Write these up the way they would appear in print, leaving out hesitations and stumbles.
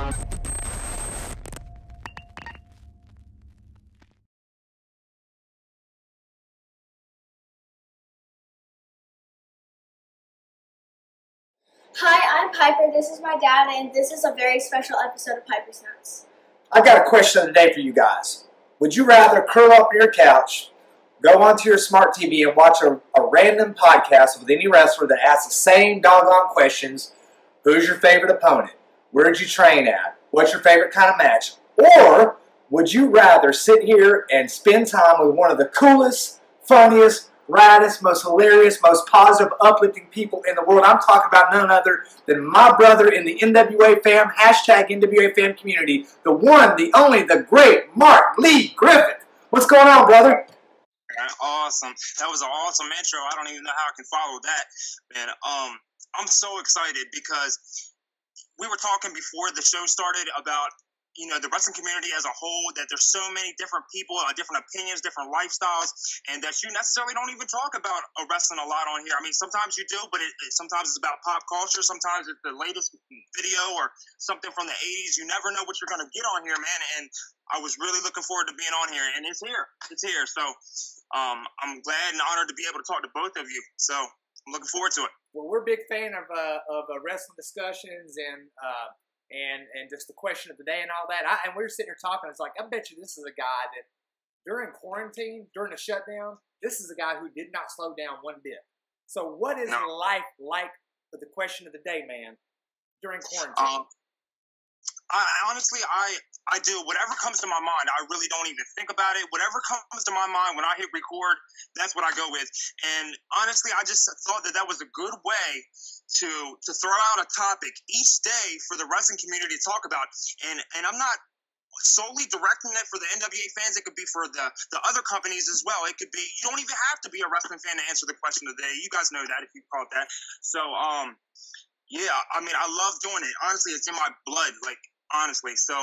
Hi, I'm Piper. This is my dad, and this is a very special episode of Piper's Notes. I've got a question of the day for you guys. Would you rather curl up on your couch, go onto your smart TV, and watch a random podcast with any wrestler that asks the same doggone questions? Who's your favorite opponent? Where'd you train at? What's your favorite kind of match? Or would you rather sit here and spend time with one of the coolest, funniest, raddest, most hilarious, most positive, uplifting people in the world? I'm talking about none other than my brother in the NWA fam, hashtag NWA fam community, the one, the only, the great Mark Lee Griffith. What's going on, brother? Awesome. That was an awesome intro. I don't even know how I can follow that, man. I'm so excited because we were talking before the show started about, you know, the wrestling community as a whole, that there's so many different people, different opinions, different lifestyles, and that you necessarily don't even talk about wrestling a lot on here. I mean, sometimes you do, but sometimes it's about pop culture. Sometimes it's the latest video or something from the 80s. You never know what you're going to get on here, man, and I was really looking forward to being on here, and it's here. It's here. So I'm glad and honored to be able to talk to both of you. So I'm looking forward to it. Well, we're a big fan of wrestling discussions and just the question of the day and all that. And we were sitting here talking. It's like, I bet you this is a guy that during quarantine, during the shutdown, this is a guy who did not slow down one bit. So what is life like for the question of the day, man, during quarantine? I do whatever comes to my mind. I really don't even think about it. Whatever comes to my mind when I hit record, that's what I go with. And honestly, I just thought that was a good way to throw out a topic each day for the wrestling community to talk about. And I'm not solely directing it for the NWA fans. It could be for the other companies as well. It could be, you don't even have to be a wrestling fan to answer the question of the day. You guys know that if you call it that. So, yeah, I mean, I love doing it. Honestly, it's in my blood, like, honestly. So,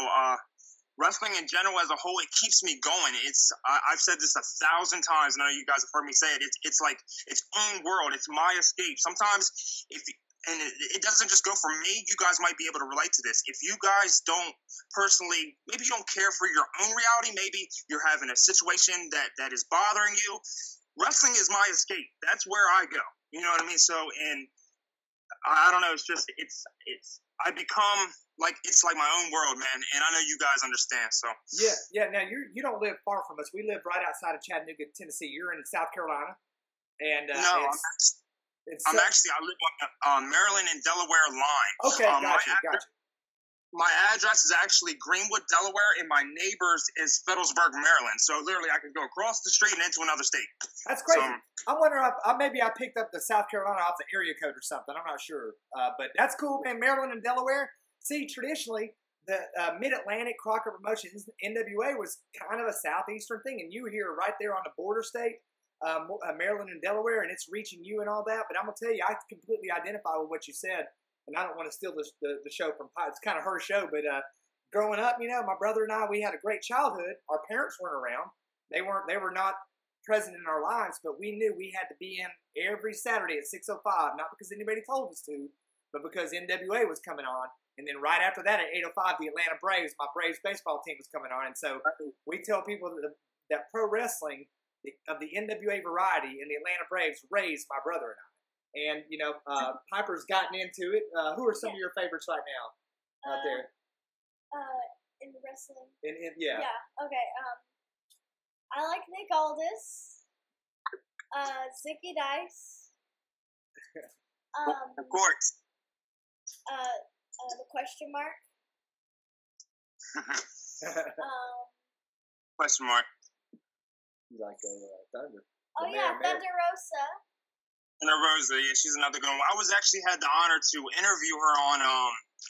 wrestling in general as a whole, it keeps me going. I've said this 1,000 times, and I know you guys have heard me say it. It's like its own world. It's my escape. Sometimes, it doesn't just go for me. You guys might be able to relate to this. If you guys don't personally, maybe you don't care for your own reality. Maybe you're having a situation that is bothering you. Wrestling is my escape. That's where I go. You know what I mean? So, and I don't know. It's just I become like it's like my own world, man. And I know you guys understand. So yeah. Now you don't live far from us. We live right outside of Chattanooga, Tennessee. You're in South Carolina, and no, I live on Maryland and Delaware line. Okay, gotcha. My address is actually Greenwood, Delaware, and my neighbor's is Fedelsburg, Maryland. So literally, I could go across the street and into another state. That's crazy. So, I'm wondering maybe I picked up the South Carolina off the area code or something. I'm not sure, but that's cool, man. Maryland and Delaware. See, traditionally, the Mid-Atlantic Crocker Promotions NWA was kind of a southeastern thing, and you were here right there on the border state, Maryland and Delaware, and it's reaching you and all that. But I'm gonna tell you, I completely identify with what you said. And I don't want to steal the show from Pi. It's kind of her show, but growing up, you know, my brother and I, we had a great childhood. Our parents weren't around. They were not present in our lives, but we knew we had to be in every Saturday at 6:05, not because anybody told us to, but because NWA was coming on. And then right after that at 8:05, the Atlanta Braves, my Braves baseball team was coming on. And so we tell people that pro wrestling of the NWA variety and the Atlanta Braves raised my brother and I. And, you know, Piper's gotten into it. Who are some of your favorites right now out there? In the wrestling? Yeah. Yeah, okay. I like Nick Aldis. Zicky Dice. Of course. The question mark. Question mark. You like Thunder. Oh, yeah, Thunder Rosa. And Rosa, yeah, she's another good one. I had the honor to interview her on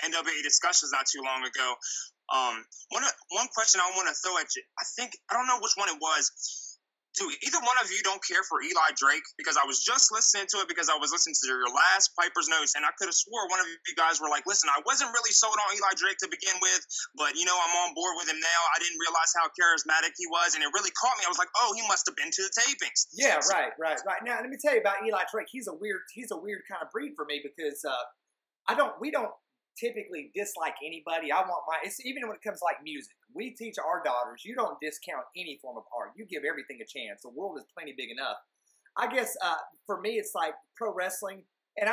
NWA Discussions not too long ago. One question I want to throw at you, I don't know which one it was. Do either one of you don't care for Eli Drake? Because I was just listening to it because I was listening to your last Piper's Notes, and I could have swore one of you guys were like, listen, I wasn't really sold on Eli Drake to begin with, but, you know, I'm on board with him now. I didn't realize how charismatic he was, and it really caught me. I was like, oh, he must have been to the tapings. Yeah, right. Now, let me tell you about Eli Drake. He's a weird kind of breed for me because we don't typically dislike anybody. I want it's even when it comes to like music. We teach our daughters, you don't discount any form of art. You give everything a chance. The world is plenty big enough. I guess for me, it's like pro wrestling. And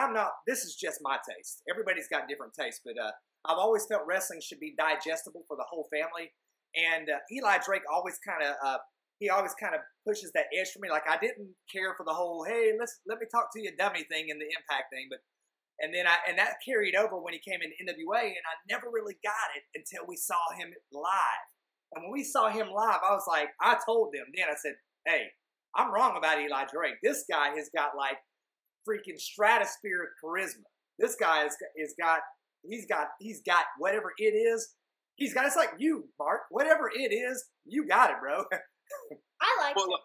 this is just my taste. Everybody's got different tastes, but I've always felt wrestling should be digestible for the whole family. And Eli Drake always kind of pushes that edge for me. Like, I didn't care for the whole, hey, let me talk to you dummy thing and the Impact thing, but and that carried over when he came into NWA, and I never really got it until we saw him live. And when we saw him live, I was like, I told them then, I said, hey, I'm wrong about Eli Drake. This guy has got like freaking stratospheric charisma. This guy he's got whatever it is. It's like you, Mark. Whatever it is, you got it, bro. I liked him. Look,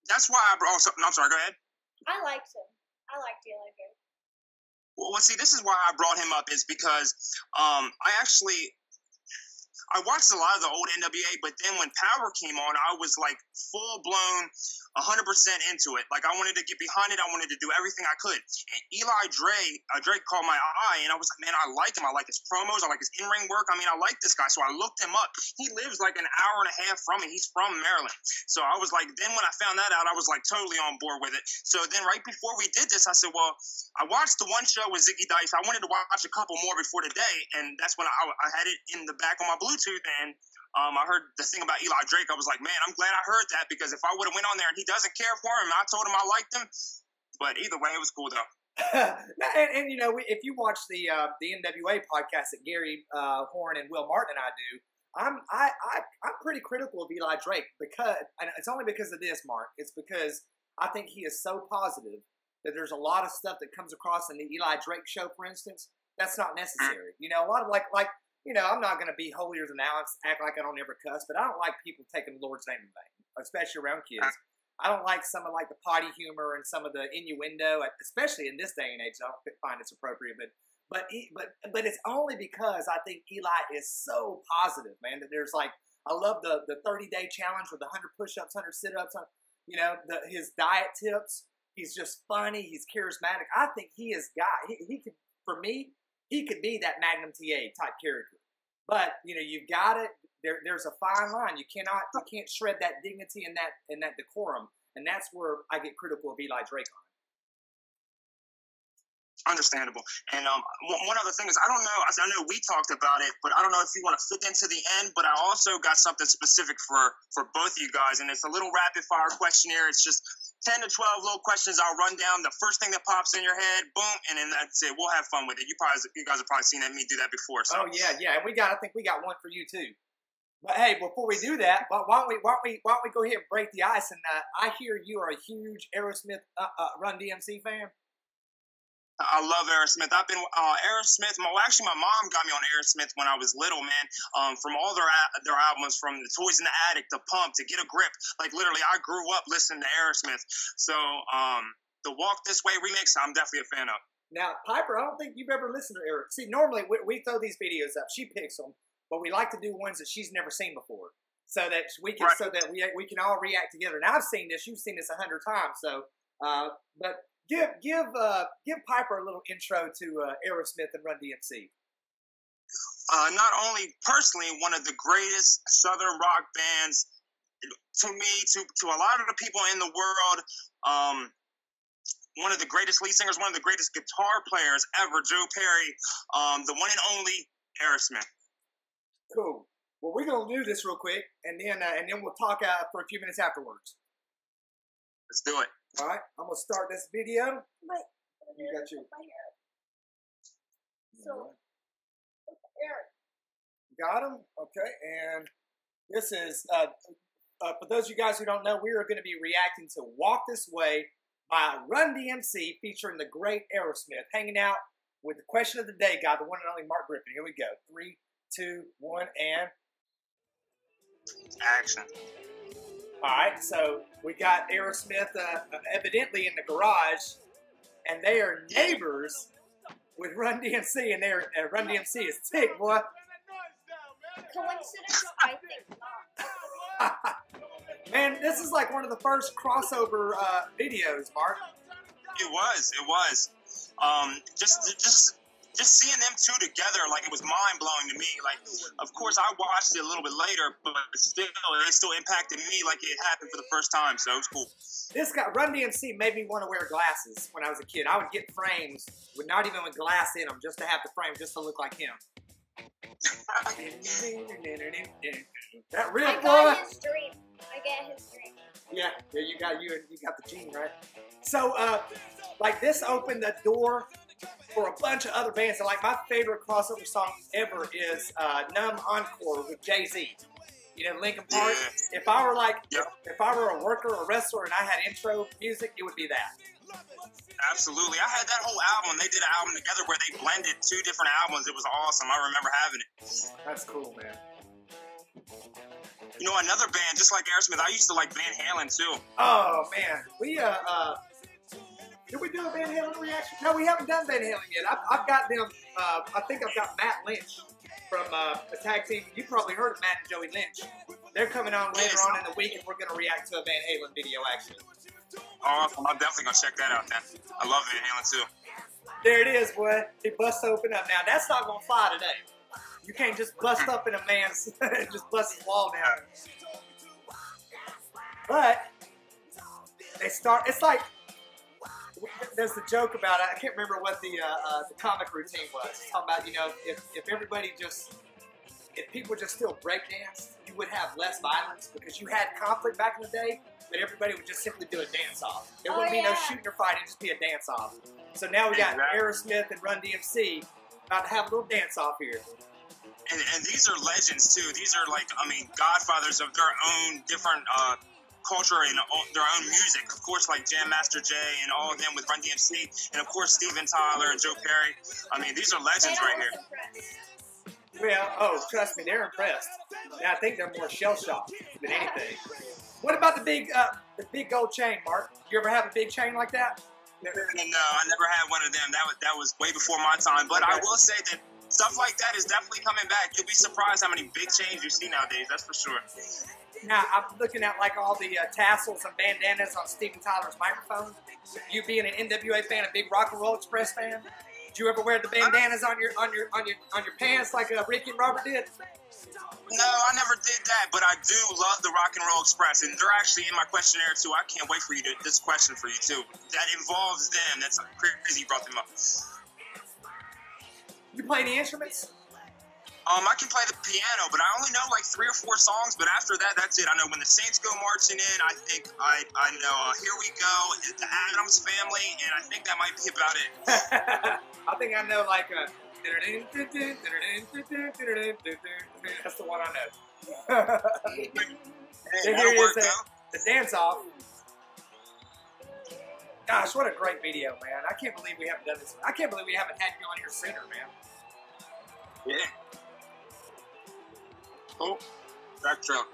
that's why I brought. I'm sorry. Go ahead. I liked him. I liked Eli Drake. Well, see, this is why I brought him up is because I watched a lot of the old NWA, but then when Power came on, I was like full blown 100% into it. Like, I wanted to get behind it. I wanted to do everything I could. And Eli Drake caught my eye, and I was like, man, I like him. I like his promos. I like his in-ring work. I mean, I like this guy. So I looked him up. He lives like an hour and a half from me. He's from Maryland. So I was like, then when I found that out, I was like totally on board with it. So then right before we did this, I said, well, I watched the one show with Ziggy Dice. I wanted to watch a couple more before today, and that's when I had it in the back on my Bluetooth, and I heard the thing about Eli Drake. I was like, man, I'm glad I heard that, because if I would have went on there and he doesn't care for him, I told him I liked him. But either way, it was cool, though. and you know, if you watch the NWA podcast that Gary Horn and Will Martin and I do, I'm pretty critical of Eli Drake, because, and it's only because of this, Mark. It's because I think he is so positive that there's a lot of stuff that comes across in the Eli Drake show, for instance, that's not necessary. You know, a lot of like. You know, I'm not going to be holier than thou and act like I don't ever cuss, but I don't like people taking the Lord's name in vain, especially around kids. I don't like some of like the potty humor and some of the innuendo, especially in this day and age. I don't find it's appropriate, but it's only because I think Eli is so positive, man. That there's like, I love the 30-day challenge with the 100 push-ups, 100 sit-ups. You know, his diet tips. He's just funny. He's charismatic. I think he could, for me, he could be that Magnum TA type character. But, you know, you've got it. There's a fine line. You can't shred that dignity and that decorum. And that's where I get critical of Eli Drake on. Understandable. And one other thing is, I don't know, I know we talked about it, but I don't know if you want to fit into the end, but I also got something specific for both of you guys, and it's a little rapid-fire questionnaire. It's just 10 to 12 little questions I'll run down. The first thing that pops in your head, boom, and then that's it. We'll have fun with it. You guys have probably seen me do that before. So. Oh, yeah. And I think we got one for you, too. But, hey, before we do that, why don't we go ahead and break the ice? And I hear you are a huge Aerosmith Run DMC fan. I love Aerosmith. I've been Aerosmith. My mom got me on Aerosmith when I was little, man. From all their albums, from the Toys in the Attic, to Pump, to Get a Grip. Like, literally, I grew up listening to Aerosmith. So the Walk This Way remix, I'm definitely a fan of. Now, Piper, I don't think you've ever listened to Aerosmith. See, normally we throw these videos up. She picks them, but we like to do ones that she's never seen before, so that we can we can all react together. Now, I've seen this. You've seen this 100 times. So, but. Give Piper a little intro to Aerosmith and Run DMC. Not only personally one of the greatest Southern rock bands to me, to a lot of the people in the world, one of the greatest lead singers, one of the greatest guitar players ever, Joe Perry, the one and only Aerosmith. Cool. Well, we're gonna do this real quick, and then we'll talk for a few minutes afterwards. Let's do it. All right, I'm going to start this video. Wait. You got your... My hair. So, Eric. Got him? Okay, and this is, for those of you guys who don't know, we are going to be reacting to Walk This Way by Run DMC, featuring the great Aerosmith, hanging out with the question of the day guy, the one and only Mark Griffith. Here we go. 3, 2, 1, and... Action. All right, so we got Aerosmith evidently in the garage, and they are neighbors with Run DMC, and Run DMC is ticked, boy. Coincidence? I think not. Man, this is like one of the first crossover videos, Mark. It was. Just just seeing them two together, like, it was mind-blowing to me. Like, of course, I watched it a little bit later, but still, it still impacted me like it happened for the first time, so it was cool. This guy, Run DMC, made me want to wear glasses when I was a kid. I would get frames, with not even with glass in them, just to have the frame, just to look like him. That real boy. I got his dream. I get his dream. Yeah, you got the gene, right? So, like, this opened the door for a bunch of other bands. And, like, my favorite crossover song ever is Numb Encore with Jay-Z. You know, Linkin Park. Yeah. If I were if I were a worker or a wrestler and I had intro music, it would be that. Absolutely. I had that whole album. They did an album together where they blended two different albums. It was awesome. I remember having it. That's cool, man. You know, another band, just like Aerosmith, I used to like Van Halen, too. Oh, man. We, did we do a Van Halen reaction? No, we haven't done Van Halen yet. I've got them, I think I've got Matt Lynch from a tag team. You probably heard of Matt and Joey Lynch. They're coming on later on in the week, and we're going to react to a Van Halen video, actually. Awesome. I'm definitely going to check that out then. I love Van Halen, too. There it is, boy. He busts open up. Now, that's not going to fly today. You can't just bust up in a man's, just bust his wall down. But they start, it's like, there's the joke about it. I can't remember what the comic routine was. It's talking about, you know, if everybody just, if people just still breakdance, you would have less violence because you had conflict back in the day, but everybody would just simply do a dance-off. There wouldn't be no shooting or fighting, it'd just be a dance-off. So now we got Aerosmith and Run DMC about to have a little dance-off here. And these are legends, too. These are, like, I mean, godfathers of their own different culture and their own music. Of course, like Jam Master Jay and all of them with Run DMC. And, of course, Steven Tyler and Joe Perry. I mean, these are legends right here. Well, oh, trust me, they're impressed. Yeah, I think they're more shell-shocked than anything. What about the big gold chain, Mark? You ever have a big chain like that? No, I never had one of them. That was way before my time. But I will say that stuff like that is definitely coming back. You'll be surprised how many big chains you see nowadays. That's for sure. Now, I'm looking at like all the tassels and bandanas on Steven Tyler's microphone. You being an NWA fan, a big Rock and Roll Express fan, did you ever wear the bandanas on your pants like Ricky and Robert did? No, I never did that, but I do love the Rock and Roll Express, and they're actually in my questionnaire too. I can't wait for you to this question for you too. That involves them. That's crazy you brought them up. You play any instruments? I can play the piano, but I only know like 3 or 4 songs. But after that, that's it. I know When the Saints Go Marching In. I think I know Here We Go, The Addams Family, and I think that might be about it. I think I know like that's the one I know. Hey, Here is the dance off. Gosh, what a great video, man! I can't believe we haven't done this. I can't believe we haven't had you on here sooner, man. Yeah. Oh, that truck.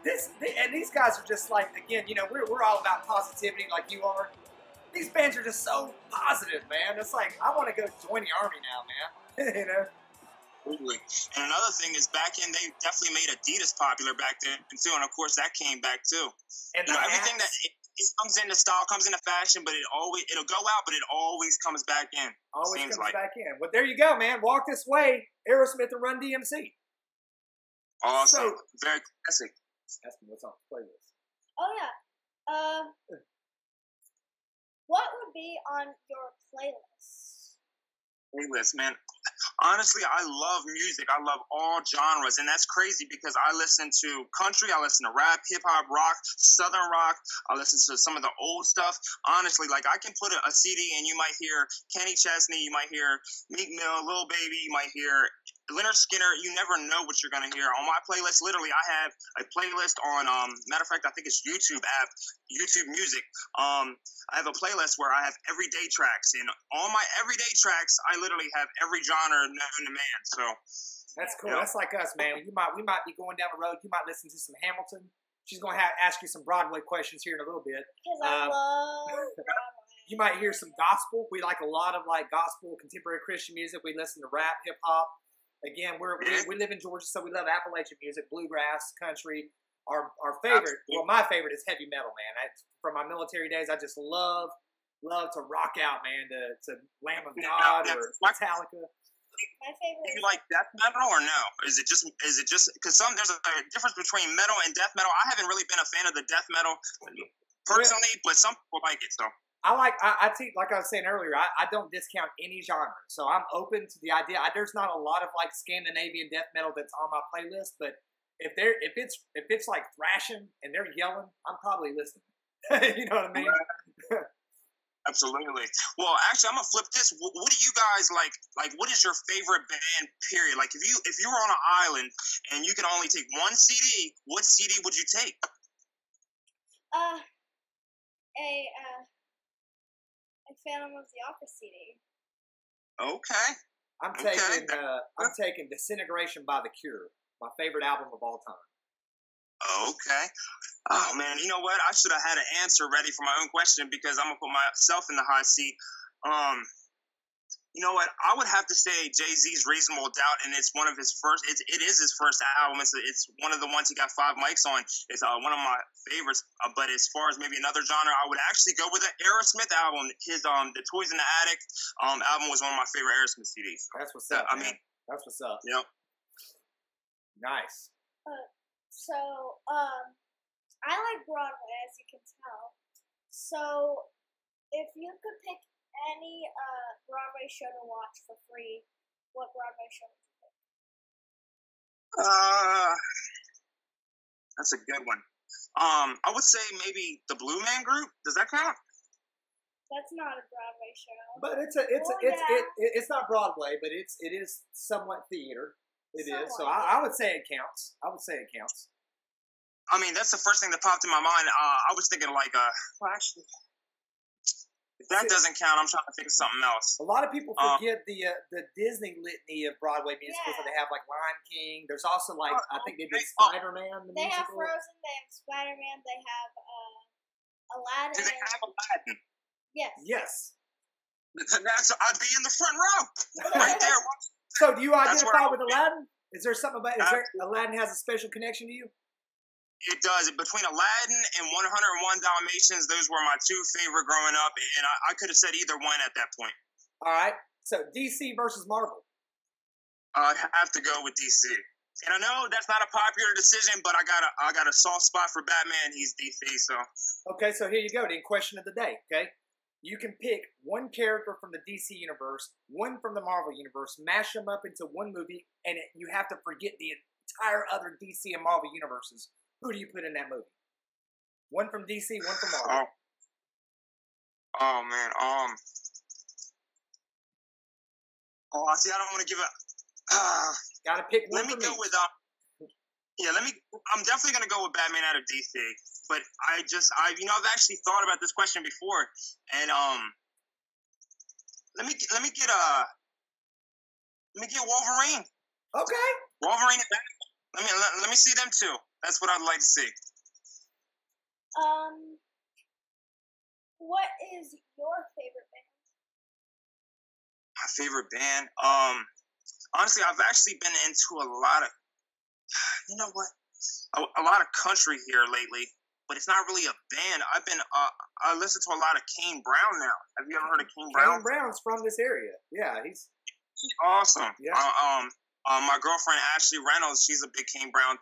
And these guys are just like, again, you know, we're all about positivity like you are. These bands are just so positive, man. It's like, I want to go join the army now, man. You know? Totally. And another thing is back in, they definitely made Adidas popular back then, too. And, of course, that came back, too. And you know, everything that it comes into style, comes into fashion, but it'll go out, but it always comes back in. Always comes back in. Well, there you go, man. Walk This Way, Aerosmith and Run DMC. Awesome. Very classic. Ask me what's on the playlist. Oh, yeah. What would be on your playlist? Playlist, man. Honestly, I love music. I love all genres, and that's crazy because I listen to country, I listen to rap, hip-hop, rock, southern rock, I listen to some of the old stuff. Honestly, like, I can put a CD and you might hear Kenny Chesney, you might hear Meek Mill, Lil Baby, you might hear Leonard Skinner. You never know what you're going to hear. On my playlist, literally, I have a playlist on, matter of fact, I think it's YouTube app, YouTube Music. I have a playlist where I have everyday tracks, and on my everyday tracks, I literally have every genre known to man. So that's cool. Yeah. That's like us, man. We might be going down the road. You might listen to some Hamilton. She's going to ask you some Broadway questions here in a little bit. Because I love Broadway. You might hear some gospel. We like a lot of like gospel, contemporary Christian music. We listen to rap, hip hop. Again, we live in Georgia, so we love Appalachian music, bluegrass, country. Our favorite, well, my favorite is heavy metal, man. From my military days, I just love love to rock out, man, to Lamb of No, God no, or my- Metallica? My favorite. Do you like death metal or no? Is it just because there's a difference between metal and death metal? I haven't really been a fan of the death metal personally, but some people like it. So I think, like I was saying earlier, I don't discount any genre. So I'm open to the idea. There's not a lot of like Scandinavian death metal that's on my playlist, but if it's like thrashing and they're yelling, I'm probably listening. You know what I mean? absolutely. Well, actually, I'm gonna flip this. What do you guys like? Like, what is your favorite band? Period. Like, if you were on an island and you could only take one CD, what CD would you take? A Phantom of the Opera CD. Okay. I'm taking Disintegration by The Cure, my favorite album of all time. Okay. Oh man, you know what? I should have had an answer ready for my own question because I'm gonna put myself in the hot seat. You know what? I would have to say Jay-Z's Reasonable Doubt, and it's one of his first. It is his first album. It's one of the ones he got 5 mics on. It's one of my favorites. But as far as maybe another genre, I would actually go with the Aerosmith album. His the Toys in the Attic album was one of my favorite Aerosmith CDs. That's what's up. I mean, that's what's up. Yep. Nice. I like Broadway, as you can tell. So, if you could pick any Broadway show to watch for free, what Broadway show would you pick? That's a good one. I would say maybe the Blue Man Group. Does that count? That's not a Broadway show. But it's not Broadway, but it is somewhat theater. It is. So I would say it counts. I mean, that's the first thing that popped in my mind. I was thinking like, well, actually, if that doesn't count, I'm trying to think of something else. A lot of people forget the Disney litany of Broadway musicals that they have, like Lion King. There's also like I think they did Spider-Man. They have Frozen. They have Spider-Man. They have Aladdin. Do they have Aladdin? Yes. Yes. I'd be in the front row right there. So, do you identify with Aladdin? Is there something about Aladdin has a special connection to you? It does. Between Aladdin and 101 Dalmatians, those were my 2 favorite growing up, and I could have said either one at that point. All right. So, DC versus Marvel. I'd have to go with DC. And I know that's not a popular decision, but I got a soft spot for Batman. He's DC, so. Okay, so here you go. The question of the day, okay? You can pick one character from the DC universe, one from the Marvel universe, mash them up into one movie, and you have to forget the entire other DC and Marvel universes. Who do you put in that movie? One from DC, one from Marvel. Oh man. See, I don't want to give a. Gotta pick one. Let me go with. I'm definitely gonna go with Batman out of DC. But I've actually thought about this question before, and let me get Wolverine. Okay. Wolverine. Let me see them too. That's what I'd like to see. What is your favorite band? My favorite band? Honestly, I've actually been into a lot of, you know what? A lot of country here lately, but it's not really a band. I listen to a lot of Kane Brown now. Have you ever heard of Kane Brown? Kane Brown's from this area. Yeah, he's awesome. Yeah. My girlfriend Ashley Reynolds, she's a big Kane Brown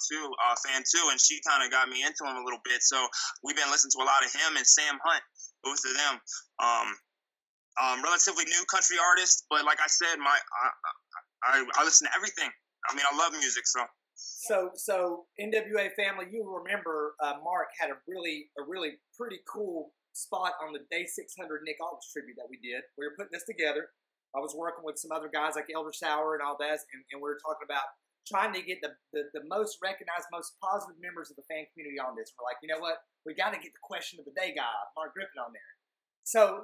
fan too, and she kind of got me into him a little bit. So we've been listening to a lot of him and Sam Hunt, both of them. Relatively new country artists, but like I said, I listen to everything. I mean, I love music, So NWA family, you remember Mark had a really pretty cool spot on the Day 600 Nick Aldis tribute that we did. We were putting this together. I was working with some other guys like Elder Sauer and all that, and we were talking about trying to get the most recognized, most positive members of the fan community on this. We're like, you know what? We got to get the question of the day guy, Mark Griffith, on there. So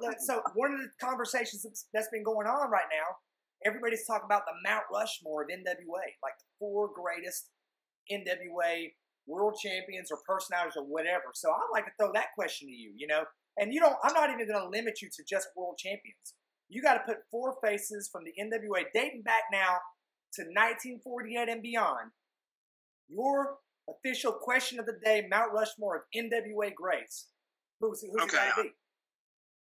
one of the conversations that's been going on right now, everybody's talking about the Mount Rushmore of NWA, like the 4 greatest NWA world champions or personalities or whatever. So I'd like to throw that question to you, and I'm not even going to limit you to just world champions. You got to put 4 faces from the NWA dating back now to 1948 and beyond. Your official question of the day, Mount Rushmore of NWA greats. Who's it got to be?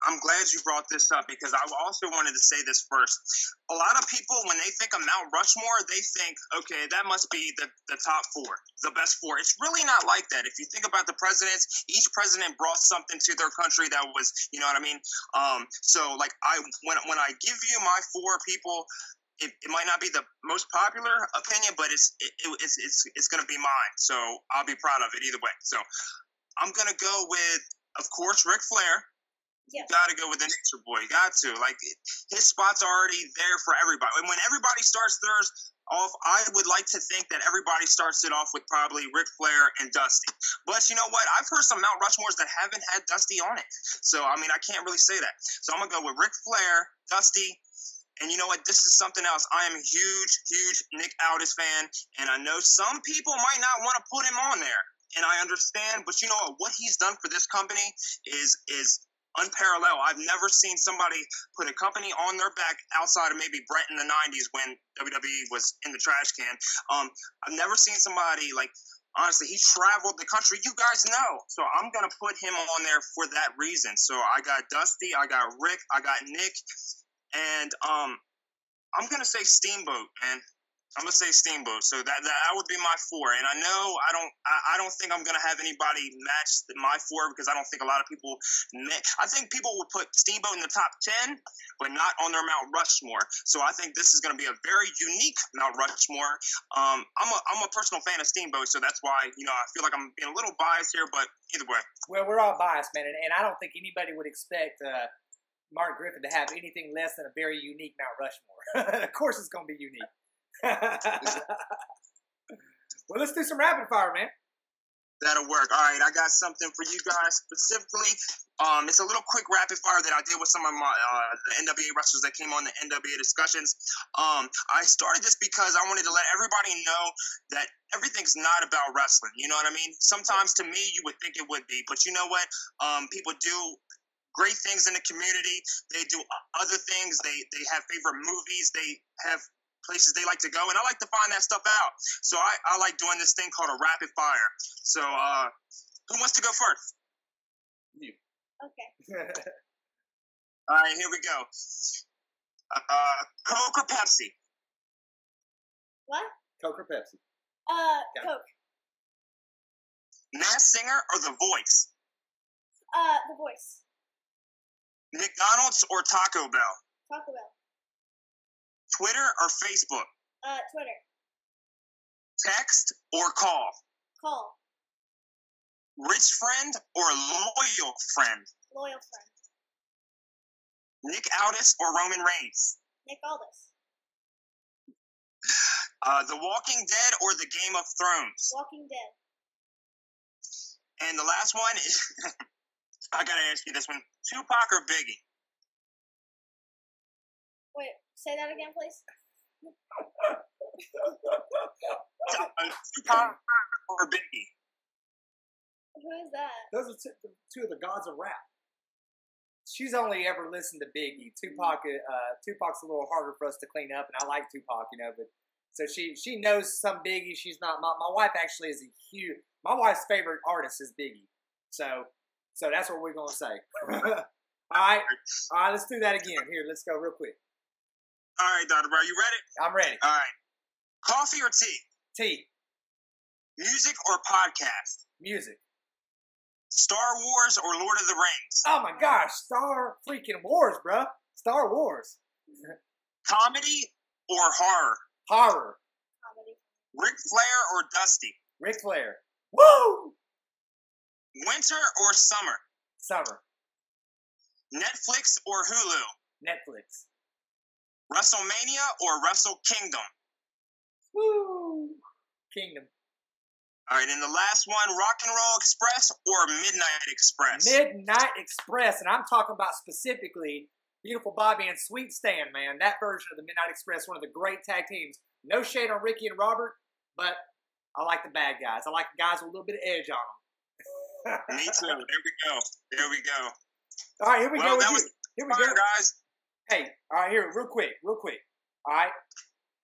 I'm glad you brought this up because I also wanted to say this first. A lot of people, when they think of Mount Rushmore, they think, okay, that must be the top four, the best four. It's really not like that. If you think about the presidents, each president brought something to their country that was, you know what I mean? So like when I give you my four people, it might not be the most popular opinion, but it's going to be mine. So I'll be proud of it either way. So I'm going to go with, of course, Ric Flair. Yes. You got to go with the Nature Boy. You got to. Like, his spot's already there for everybody. And when everybody starts theirs off, I would like to think that everybody starts it off with probably Ric Flair and Dusty. But you know what? I've heard some Mount Rushmores that haven't had Dusty on it. So, I mean, I can't really say that. So I'm going to go with Ric Flair, Dusty, and you know what? This is something else. I am a huge Nick Aldis fan, and I know some people might not want to put him on there. And I understand, but you know what he's done for this company is unparalleled. I've never seen somebody put a company on their back outside of maybe Brett in the 90s when WWE was in the trash can. I've never seen somebody like, honestly, he traveled the country. You guys know. So I'm going to put him on there for that reason. So I got Dusty, I got Rick, I got Nick, and I'm going to say Steamboat, man. I'm gonna say Steamboat. So that would be my four. And I know I don't think I'm gonna have anybody match my four because I don't think a lot of people. I think people would put Steamboat in the top 10, but not on their Mount Rushmore. So I think this is gonna be a very unique Mount Rushmore. I'm a personal fan of Steamboat, so that's why I feel like I'm being a little biased here. But either way, well, we're all biased, man, and I don't think anybody would expect Mark Griffith to have anything less than a very unique Mount Rushmore. Of course, it's gonna be unique. Well, let's do some rapid fire, man. That'll work. All right, I got something for you guys specifically. It's a little quick rapid fire that I did with some of my the NWA wrestlers that came on the NWA discussions. I started this because I wanted to let everybody know that everything's not about wrestling. You know what I mean? Sometimes to me, you would think it would be, but you know what? People do great things in the community. They do other things. They have favorite movies. They have places they like to go, and I like to find that stuff out. So I like doing this thing called a rapid fire. So who wants to go first? You. Okay. All right, here we go. Coke or Pepsi? What? Coke or Pepsi? Coke. Masked Singer or The Voice? The Voice. McDonald's or Taco Bell? Taco Bell. Twitter or Facebook? Twitter. Text or call? Call. Rich friend or loyal friend? Loyal friend. Nick Aldis or Roman Reigns? Nick Aldis. The Walking Dead or the Game of Thrones? Walking Dead. And the last one is, I gotta ask you this one, Tupac or Biggie? Wait, say that again, please. Tupac or Biggie? Who is that? Those are two of the gods of rap. She's only ever listened to Biggie. Tupac's a little harder for us to clean up, and I like Tupac, but so she knows some Biggie. She's not. My wife actually is a huge. My wife's favorite artist is Biggie. So that's what we're gonna say. All right. Let's do that again. Here, let's go real quick. All right, Dr. Brown, you ready? I'm ready. All right. Coffee or tea? Tea. Music or podcast? Music. Star Wars or Lord of the Rings? Oh my gosh, Star freaking Wars, bro. Star Wars. Comedy or horror? Horror. Comedy. Ric Flair or Dusty? Ric Flair. Woo! Winter or summer? Summer. Netflix or Hulu? Netflix. WrestleMania or Wrestle Kingdom? Woo! Kingdom. All right, and the last one, Rock and Roll Express or Midnight Express? Midnight Express, and I'm talking about specifically Beautiful Bobby and Sweet Stan, man. That version of the Midnight Express, one of the great tag teams. No shade on Ricky and Robert, but I like the bad guys. I like the guys with a little bit of edge on them. Me too. There we go. All right, here we go. Here we go, guys. Hey, all right, here, real quick. All right,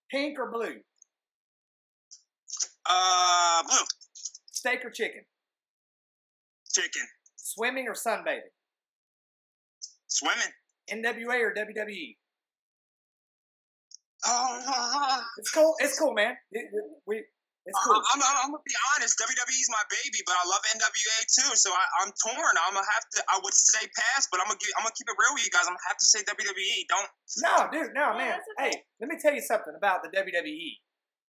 pink or blue? Blue. Steak or chicken? Chicken. Swimming or sunbathing? Swimming. NWA or WWE? Oh, It's cool. It's cool, man. It's cool. I'm gonna be honest. WWE's my baby, but I love NWA too. So I'm torn. I'm gonna have to. I would say pass, but I'm gonna keep it real with you guys. I'm gonna have to say WWE. Don't. No, dude. No, man. Okay. Hey, let me tell you something about the WWE.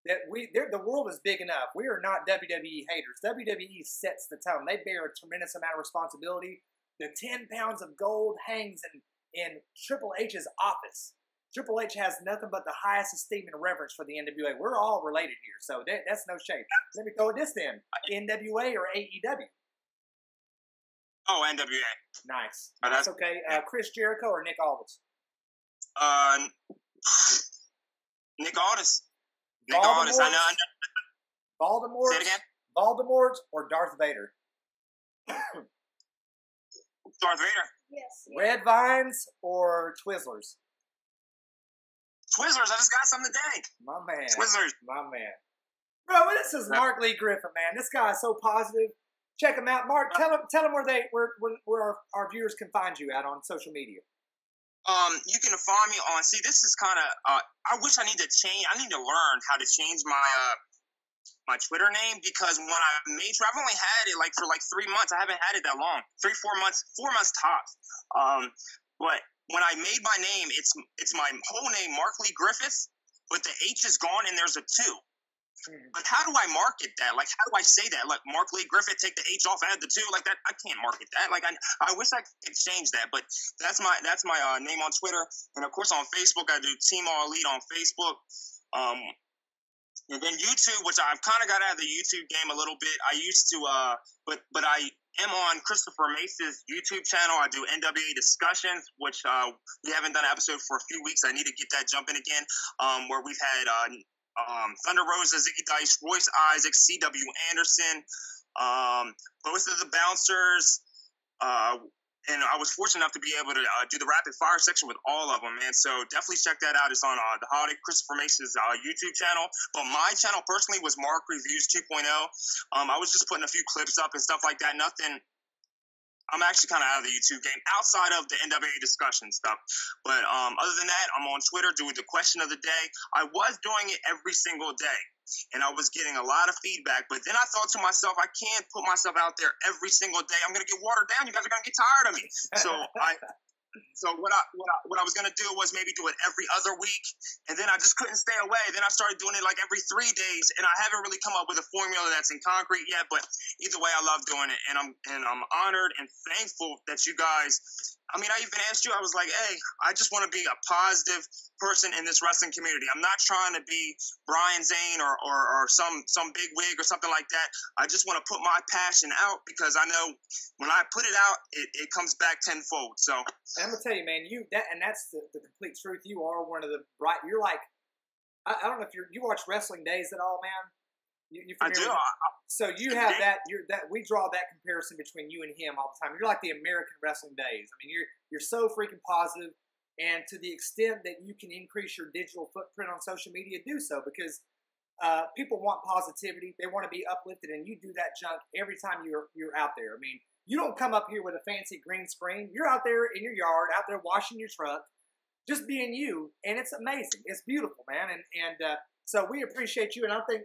That the world is big enough. We are not WWE haters. WWE sets the tone. They bear a tremendous amount of responsibility. The 10 pounds of gold hangs in Triple H's office. Triple H has nothing but the highest esteem and reverence for the NWA. We're all related here, so that's no shade. Let me throw this in. NWA or AEW? Oh, NWA. Nice. Oh, That's okay. Chris Jericho or Nick Aldis? Nick Aldis. Nick Aldis. I know. Voldemort. Say it again. Voldemort or Darth Vader? Darth Vader. Yes. Red Vines or Twizzlers? Twizzlers. I just got some today. My man. Twizzlers. My man. Bro, this is Mark Lee Griffith, man. This guy is so positive. Check him out. Mark, tell him where our viewers can find you at on social media. You can find me on. See, this is kind of. I wish I need to change. I need to learn how to change my my Twitter name, because when I made sure, I've only had it for 3 months. I haven't had it that long. 3-4 months. 4 months tops. But when I made my name, it's my whole name, Mark Lee Griffith, but the H is gone and there's a 2. But how do I market that? How do I say that? Mark Lee Griffith, take the H off, add the 2. That I can't market that. I wish I could change that. But that's my name on Twitter, and of course on Facebook I do Team All Elite on Facebook. And then YouTube, which I've kind of got out of the YouTube game a little bit. I used to, but I am on Christopher Mace's YouTube channel. I do NWA discussions, which we haven't done an episode for a few weeks. I need to get that jumping again. Where we've had Thunder Rosa, Ziggy Dice, Royce Isaac, C.W. Anderson, both of the bouncers. And I was fortunate enough to be able to do the rapid fire section with all of them, man. So definitely check that out. It's on the Holiday Christopher Mace's YouTube channel. But my channel personally was Mark Reviews 2.0. I was just putting a few clips up and stuff like that. Nothing. I'm actually kind of out of the YouTube game outside of the NWA discussion stuff. But other than that, I'm on Twitter doing the question of the day. I was doing it every single day, and I was getting a lot of feedback. But then I thought to myself, I can't put myself out there every single day. I'm going to get watered down. You guys are going to get tired of me. So what I was gonna do was maybe do it every other week, and then I just couldn't stay away. Then I started doing it every 3 days, and I haven't really come up with a formula that's in concrete yet. But either way, I love doing it, and I'm honored and thankful that you guys. I mean, I even asked you. I was like, hey, I just want to be a positive person in this wrestling community. I'm not trying to be Brian Zane or some big wig or something like that. I just want to put my passion out, because I know when I put it out, it comes back tenfold. So and I'm gonna tell you, man, that's the complete truth. You are one of the bright. You're I don't know if you watch Wrestling Days at all, man. I do. So you have that. We draw that comparison between you and him all the time. You're like the American Wrestling Days. I mean, you're so freaking positive, and to the extent that you can increase your digital footprint on social media, do so, because people want positivity. They want to be uplifted, and you do that junk every time you're out there. I mean, you don't come up here with a fancy green screen. You're out there in your yard, out there washing your truck, just being you, and it's amazing. It's beautiful, man, and so we appreciate you, and I think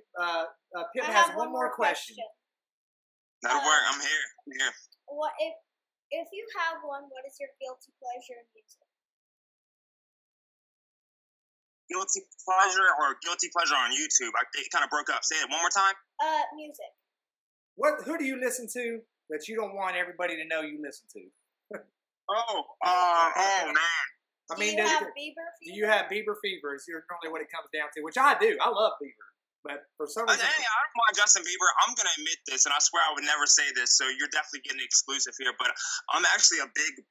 Pip has one more question. That'll work. I'm here. What if you have one? What is your guilty pleasure in music? Guilty pleasure or guilty pleasure on YouTube? It kind of broke up. Say it one more time. Music. Who do you listen to that you don't want everybody to know you listen to? Oh man. I mean, do you have Bieber fever? Do you have Bieber fever? Is normally what it comes down to, which I do. I love Bieber, but for some reason, hey, I don't mind Justin Bieber. I'm gonna admit this, and I swear I would never say this, so you're definitely getting exclusive here. But I'm actually a big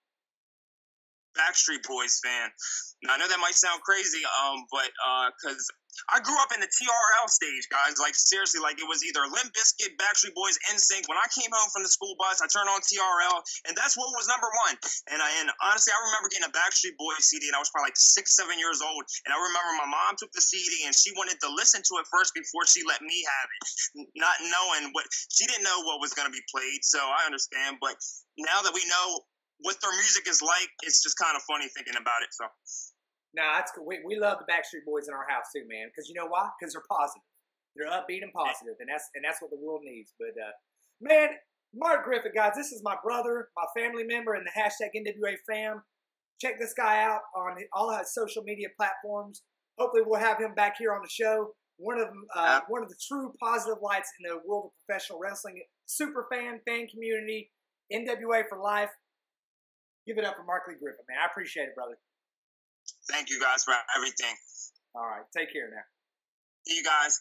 Backstreet Boys fan. Now I know that might sound crazy, but because I grew up in the TRL stage, guys. Seriously, it was either Limp Bizkit, Backstreet Boys, NSYNC. When I came home from the school bus, I turned on TRL, and that's what was number one. And honestly, I remember getting a Backstreet Boys CD, and I was probably 6, 7 years old. And I remember my mom took the CD, and she wanted to listen to it first before she let me have it, not knowing she didn't know what was going to be played. So I understand. But now that we know what their music is like, it's just kind of funny thinking about it. So, nah, that's cool. We love the Backstreet Boys in our house too, man. Because you know why? Because they're positive. They're upbeat and positive, and that's what the world needs. But man, Mark Griffith, guys, this is my brother, my family member, and the hashtag NWA fam. Check this guy out on all his social media platforms. Hopefully, we'll have him back here on the show. One of the true positive lights in the world of professional wrestling. Super fan community, NWA for life. Give it up for Mark Lee Griffith, man. I appreciate it, brother. Thank you guys for everything. All right, take care now. See you guys.